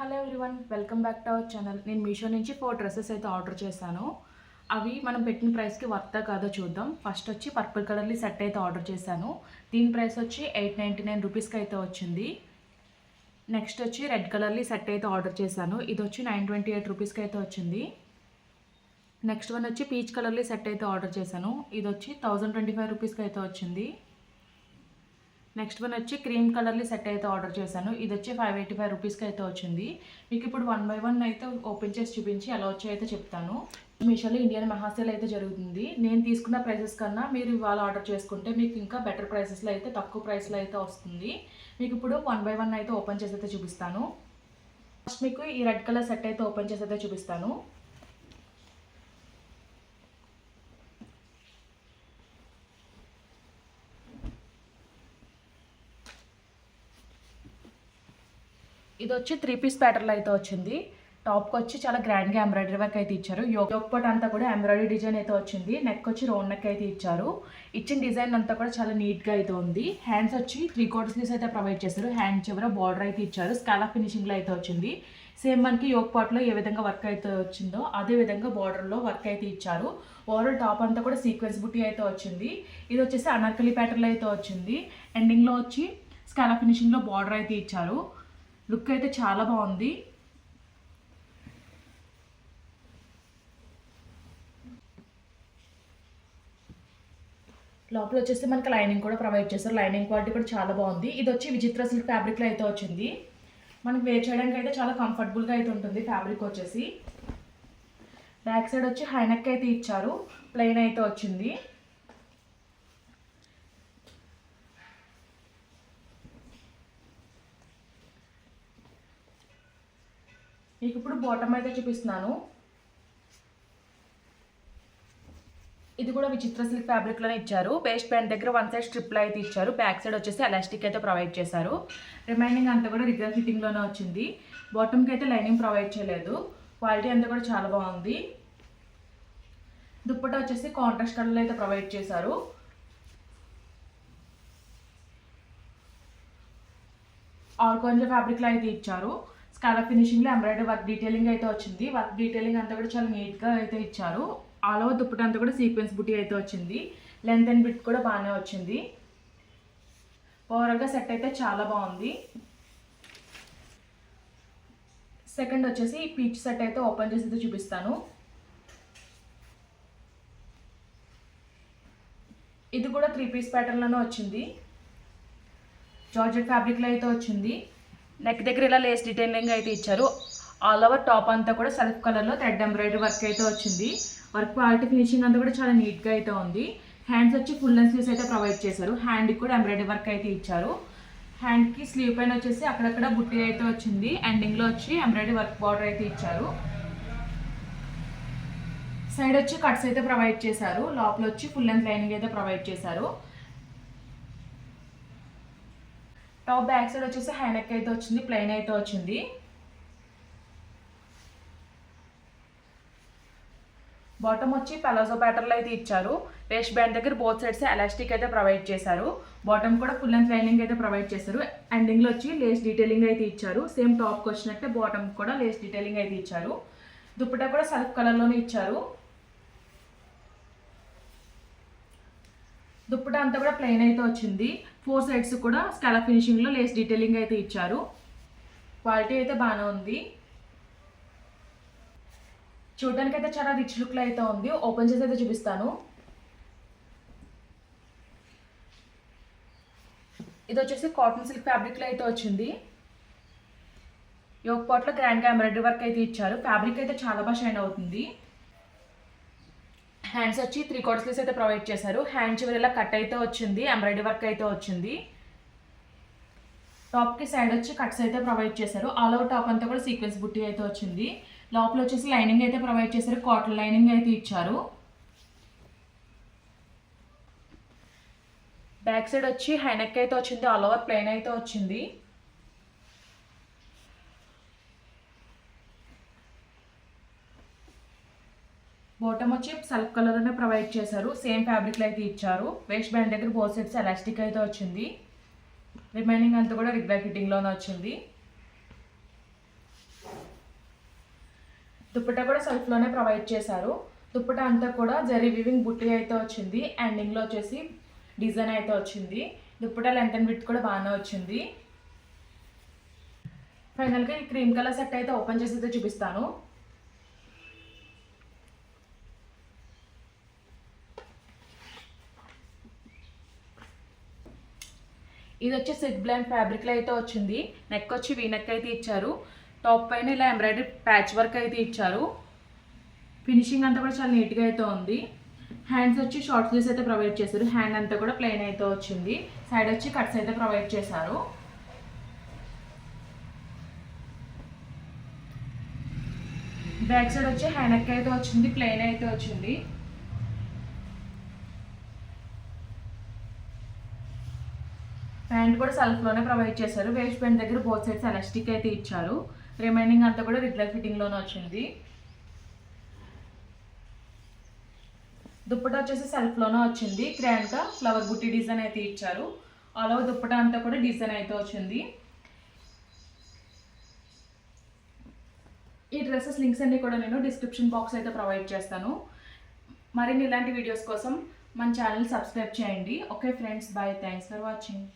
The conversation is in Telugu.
Hello everyone, welcome back to our channel. నేను మీషో నుంచి 4 డ్రెస్సెస్ అయితే ఆర్డర్ చేశాను. అవి మనం పెట్టిన ప్రైస్కి వర్తా కాదో చూద్దాం. ఫస్ట్ వచ్చి పర్పుల్ కలర్లీ సెట్ అయితే ఆర్డర్ చేశాను. దీని ప్రైస్ వచ్చి 899 రూపీస్కి అయితే వచ్చింది. నెక్స్ట్ వచ్చి రెడ్ కలర్లీ సెట్ అయితే ఆర్డర్ చేశాను. ఇది వచ్చి 928 రూపీస్కి అయితే వచ్చింది. నెక్స్ట్ వన్ వచ్చి పీచ్ కలర్లీ సెట్ అయితే ఆర్డర్ చేశాను. ఇది వచ్చి 1025 రూపీస్కి అయితే వచ్చింది. నెక్స్ట్ వన్ వచ్చి క్రీమ్ కలర్లీ సెట్ అయితే ఆర్డర్ చేశాను. ఇది వచ్చి 585 రూపీస్కి అయితే వచ్చింది. మీకు ఇప్పుడు 1 బై 1 అయితే ఓపెన్ చేసి చూపించి ఎలా వచ్చాయో అయితే చెప్తాను. మీషోలో ఇండియన్ మహాసేల్ అయితే జరుగుతుంది. నేను తీసుకున్న ప్రైసెస్ కన్నా మీరు ఇవాళ ఆర్డర్ చేసుకుంటే మీకు ఇంకా బెటర్ ప్రైసెస్లో అయితే తక్కువ ప్రైస్లో అయితే వస్తుంది. మీకు ఇప్పుడు 1 బై 1 అయితే ఓపెన్ చేసి అయితే చూపిస్తాను. ఫస్ట్ మీకు ఈ రెడ్ కలర్ సెట్ అయితే ఓపెన్ చేసి అయితే చూపిస్తాను. ఇది వచ్చి 3 పీస్ ప్యాటర్న్లో అయితే వచ్చింది. టాప్కి వచ్చి చాలా గ్రాండ్గా ఎంబ్రాయిడరీ వర్క్ అయితే ఇచ్చారు. యోక్ పార్ట్ అంతా కూడా ఎంబ్రాయిడరీ డిజైన్ అయితే వచ్చింది. నెక్ వచ్చి రౌండ్ నెక్ అయితే ఇచ్చారు. ఇచ్చిన డిజైన్ అంతా కూడా చాలా నీట్గా అయితే ఉంది. హ్యాండ్స్ వచ్చి 3/4 స్లీవ్స్ అయితే ప్రొవైడ్ చేశారు. హ్యాండ్ చివర బార్డర్ అయితే ఇచ్చారు. స్కాలప్ ఫినిషింగ్లో అయితే వచ్చింది. సేమ్ మనకి యోక్ పార్ట్లో ఏ విధంగా వర్క్ అయితే వచ్చిందో అదే విధంగా బార్డర్లో వర్క్ అయితే ఇచ్చారు. ఓవరాల్ టాప్ అంతా కూడా సీక్వెన్స్ బుట్టి అయితే వచ్చింది. ఇది వచ్చేసి అనార్కలి ప్యాటర్న్లో అయితే వచ్చింది. ఎండింగ్లో వచ్చి స్కాలప్ ఫినిషింగ్లో బార్డర్ అయితే ఇచ్చారు. లుక్ అయితే చాలా బాగుంది. లోపల వచ్చేసి మనకి లైనింగ్ కూడా ప్రొవైడ్ చేస్తారు. లైనింగ్ క్వాలిటీ కూడా చాలా బాగుంది. ఇది వచ్చి విచిత్ర సిల్క్ ఫ్యాబ్రిక్లో అయితే వచ్చింది. మనకి వేర్ చేయడానికి అయితే చాలా కంఫర్టబుల్గా అయితే ఉంటుంది. ఫ్యాబ్రిక్ వచ్చేసి బ్యాక్ సైడ్ వచ్చి హైనెక్ అయితే ఇచ్చారు. ప్లెయిన్ అయితే వచ్చింది. మీకు ఇప్పుడు బాటమ్ అయితే చూపిస్తున్నాను. ఇది కూడా విచిత్ర సిల్క్ ఫ్యాబ్రిక్లోనే ఇచ్చారు. వేస్ట్ బ్యాండ్ దగ్గర 1 సైడ్ స్ట్రిప్లో అయితే ఇచ్చారు. బ్యాక్ సైడ్ వచ్చేసి ఎలాస్టిక్ అయితే ప్రొవైడ్ చేశారు. రిమైనింగ్ అంతా కూడా రిగ్యులర్ ఫిట్టింగ్లోనే వచ్చింది. బాటమ్కి అయితే లైనింగ్ ప్రొవైడ్ చేయలేదు. క్వాలిటీ అంతా కూడా చాలా బాగుంది. దుప్పట్టా వచ్చేసి కాంట్రాస్ట్ కలర్లో అయితే ప్రొవైడ్ చేశారు. ఆర్గాంజా ఫ్యాబ్రిక్లో అయితే ఇచ్చారు. స్కాలప్ ఫినిషింగ్లో ఎంబ్రాయిడరీ వర్క్ డీటెయిలింగ్ అయితే వచ్చింది. వర్క్ డీటెయిలింగ్ అంతా కూడా చాలా నీట్గా అయితే ఇచ్చారు. ఆల్ ఓవర్ దుప్పటి అంతా కూడా సీక్వెన్స్ బుటీ అయితే వచ్చింది. లెంత్ అండ్ బిట్ కూడా బాగానే వచ్చింది. ఓవరాల్గా సెట్ అయితే చాలా బాగుంది. సెకండ్ వచ్చేసి ఈ పీచ్ సెట్ అయితే ఓపెన్ చేసి అయితే చూపిస్తాను. ఇది కూడా 3 పీస్ ప్యాటర్న్లోనే వచ్చింది. జార్జెట్ ఫ్యాబ్రిక్లో అయితే వచ్చింది. నెక్ దగ్గర ఇలా లేస్ డీటెయిలింగ్ అయితే ఇచ్చారు. ఆల్ ఓవర్ టాప్ అంతా కూడా సెల్ఫ్ కలర్లో థ్రెడ్ ఎంబ్రాయిడరీ వర్క్ అయితే వచ్చింది. వర్క్ క్వాలిటీ ఫినిషింగ్ అంతా కూడా చాలా నీట్గా అయితే ఉంది. హ్యాండ్స్ వచ్చి ఫుల్ లెంత్ స్లీవ్స్ అయితే ప్రొవైడ్ చేశారు. హ్యాండ్కి కూడా ఎంబ్రాయిడరీ వర్క్ అయితే ఇచ్చారు. హ్యాండ్కి స్లీవ్ పైన వచ్చేసి అక్కడక్కడ బుట్టి అయితే వచ్చింది. ఎండింగ్లో వచ్చి ఎంబ్రాయిడరీ వర్క్ బార్డర్ అయితే ఇచ్చారు. సైడ్ వచ్చి కట్స్ అయితే ప్రొవైడ్ చేశారు. లోపల వచ్చి ఫుల్ లెంత్ లైనింగ్ అయితే ప్రొవైడ్ చేశారు. టాప్ బ్యాక్ సైడ్ వచ్చేసి హైనెక్ అయితే వచ్చింది. ప్లెయిన్ అయితే వచ్చింది. బాటమ్ వచ్చి పలాజో ప్యాటర్న్లో అయితే ఇచ్చారు. వేస్ట్ బ్యాండ్ దగ్గర బోత్ సైడ్స్ ఎలాస్టిక్ అయితే ప్రొవైడ్ చేశారు. బాటమ్ కూడా ఫుల్ లెంత్ లైనింగ్ అయితే ప్రొవైడ్ చేశారు. ఎండింగ్లో వచ్చి లేస్ డీటెయిలింగ్ అయితే ఇచ్చారు. సేమ్ టాప్కి వచ్చినట్టే బాటమ్ కూడా లేస్ డీటెయిలింగ్ అయితే ఇచ్చారు. దుప్పటా కూడా సెల్ఫ్ కలర్లోనే ఇచ్చారు. దుప్పటా అంతా కూడా ప్లెయిన్ అయితే వచ్చింది. 4 సైడ్స్ కూడా స్కాలప్ ఫినిషింగ్లో లేస్ డీటెయిలింగ్ అయితే ఇచ్చారు. క్వాలిటీ అయితే బాగానే ఉంది. చూడడానికి అయితే చాలా రిచ్ లుక్లో అయితే ఉంది. ఓపెన్ చేసి అయితే చూపిస్తాను. ఇది వచ్చేసి కాటన్ సిల్క్ ఫ్యాబ్రిక్లో అయితే వచ్చింది. యోక్ పార్ట్లో గ్రాండ్గా ఎంబ్రాయిడరీ వర్క్ అయితే ఇచ్చారు. ఫ్యాబ్రిక్ అయితే చాలా బాగా షైన్ అవుతుంది. హ్యాండ్స్ వచ్చి 3/4 స్లీవ్స్ అయితే ప్రొవైడ్ చేశారు. హ్యాండ్ చివరి ఇలా కట్ అయితే వచ్చింది. ఎంబ్రాయిడరీ వర్క్ అయితే వచ్చింది. టాప్కి సైడ్ వచ్చి కట్స్ అయితే ప్రొవైడ్ చేశారు. ఆల్ ఓవర్ టాప్ అంతా కూడా సీక్వెన్స్ బుట్టి అయితే వచ్చింది. లోపల వచ్చేసి లైనింగ్ అయితే ప్రొవైడ్ చేశారు. కాటన్ లైనింగ్ అయితే ఇచ్చారు. బ్యాక్ సైడ్ వచ్చి హైనెక్ అయితే వచ్చింది. ఆల్ ఓవర్ ప్లెయిన్ అయితే వచ్చింది. బాటమ్ వచ్చి సెల్ఫ్ కలర్లోనే ప్రొవైడ్ చేశారు. సేమ్ ఫ్యాబ్రిక్లో అయితే ఇచ్చారు. వేస్ట్ బ్యాండ్ దగ్గర బోత్ సైడ్స్ ఎలాస్టిక్ అయితే వచ్చింది. రిమైనింగ్ అంతా కూడా రెగ్యులర్ ఫిట్టింగ్లోనే వచ్చింది. దుప్పట్టా కూడా సెల్ఫ్లోనే ప్రొవైడ్ చేశారు. దుప్పట్టా అంతా కూడా జరీ వివింగ్ బుట్టి అయితే వచ్చింది. ఎండింగ్లో వచ్చేసి డిజైన్ అయితే వచ్చింది. దుప్పట్టా లెంత్ అండ్ విడ్త్ కూడా బాగానే వచ్చింది. ఫైనల్గా ఈ క్రీమ్ కలర్ సెట్ అయితే ఓపెన్ చేసి అయితే చూపిస్తాను. ఇది వచ్చి సిల్క్ బ్లాండ్ ఫ్యాబ్రిక్లో అయితే వచ్చింది. నెక్ వచ్చి వీ నెక్ అయితే ఇచ్చారు. టాప్ పైన ఇలా ఎంబ్రాయిడరీ ప్యాచ్ వర్క్ అయితే ఇచ్చారు. ఫినిషింగ్ అంతా కూడా చాలా నీట్గా అయితే ఉంది. హ్యాండ్స్ వచ్చి షార్ట్ స్లీవ్స్ అయితే ప్రొవైడ్ చేశారు. హ్యాండ్ అంతా కూడా ప్లెయిన్ అయితే వచ్చింది. సైడ్ వచ్చి కట్స్ అయితే ప్రొవైడ్ చేశారు. బ్యాక్ సైడ్ వచ్చి హ్యాండ్ నెక్ అయితే వచ్చింది, ప్లెయిన్ అయితే వచ్చింది. ప్యాంట్ కూడా సెల్ఫ్లోనే ప్రొవైడ్ చేశారు. వేస్ట్ ప్యాంట్ దగ్గర బోత్ సైడ్స్ ఎలాస్టిక్ అయితే ఇచ్చారు. రిమైనింగ్ అంతా కూడా రెగ్యులర్ ఫిట్టింగ్లోనే వచ్చింది. దుప్పటా వచ్చేసి సెల్ఫ్లోనే వచ్చింది. గ్రాండ్గా ఫ్లవర్ బుట్టి డిజైన్ అయితే ఇచ్చారు. ఆల్ ఓవర్ దుప్పటా అంతా కూడా డిజైన్ అయితే వచ్చింది. ఈ డ్రెస్సెస్ లింక్స్ అన్ని కూడా నేను డిస్క్రిప్షన్ బాక్స్ అయితే ప్రొవైడ్ చేస్తాను. మరిన్ని ఇలాంటి వీడియోస్ కోసం మన ఛానల్ సబ్స్క్రైబ్ చేయండి. Okay friends, bye. Thanks for watching.